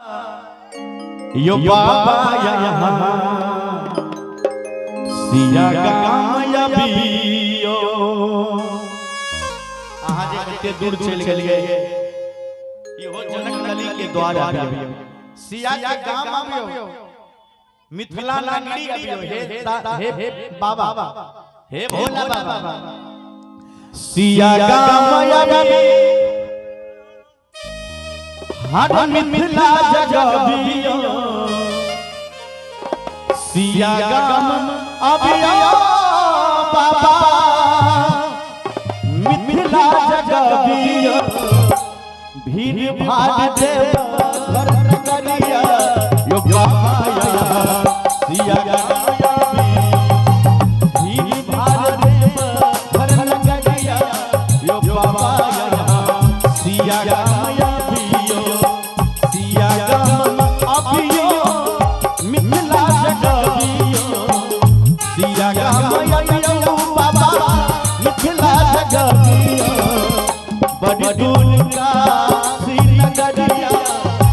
यो बाबा यहाँ सिया कामयाबियो आहा जे कते दूर चल गेलिए इहो जनक नली के द्वार आबियो सिया के गाम आबियो मिथिला नगरी आबियो हे बाबा हे भोला बाबा सिया कामयाबियो हर मिथिला जगबियो सिया गाम अबियो बाबा मिथिला जगबियो भीड़ भाड़ देव घर करिया यो बाबा सिया भीड़ भाड़ देव घर करिया यो बाबा सिया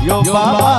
यो बाबा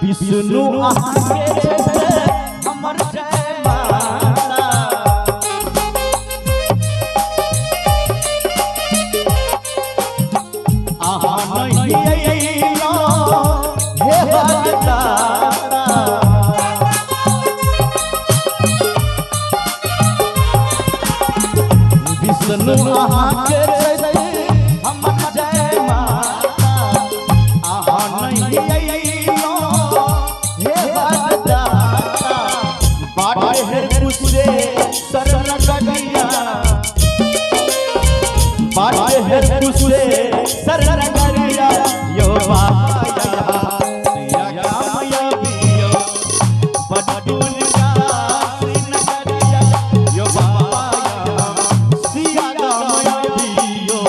विष्णु आके हमर जय माता आहा नहीं अइलो हे भगता विष्णु आके हमर जय माता आहा नहीं शरण करिया बाटे है तुझसे शरण करिया यो बाबा सिया कामयाबियो बटूल का सिन करिया यो बाबा सिया कामयाबियो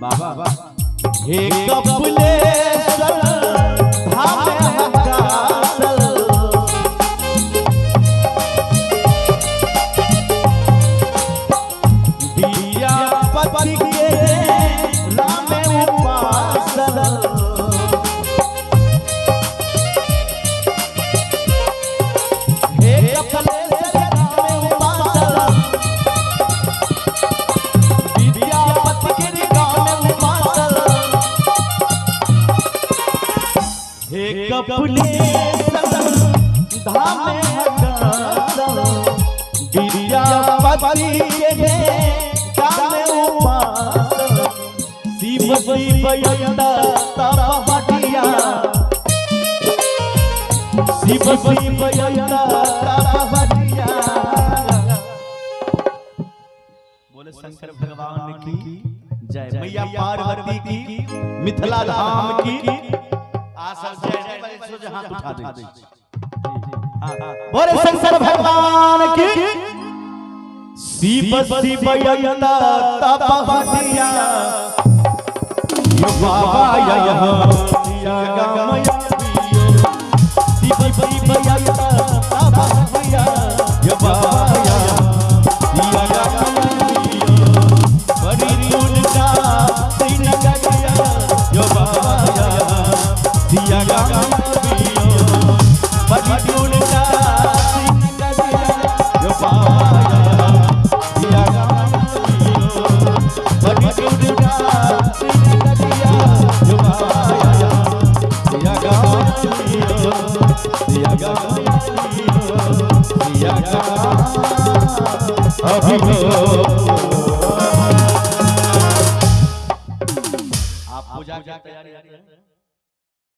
बाबा हे कपिलेश्वर धाम हकासल विद्यापति के राम उपासल हे कपिलेश्वर राम उपासल कपिलेश्वर धाम हकासल विद्यापति के राम उपासल शिव शिव यंदा तप हटिया शिव शिव यंदा तप हटिया बोले शंकर भगवान की जय मैया पार्वती की मिथिला धाम की हाथ उठा दे बोले शंकर भगवान की शिव शिव यंदा तप हटिया यो बाबा या दिया गामया दीप बया बाबा भैया यो बाबा या दिया गामया बड़ी दूर का दिन गया यो बाबा या दिया गामया बड़ी दूर का दिन गया यो बाबा या दिया गामया बड़ी दूर का अभी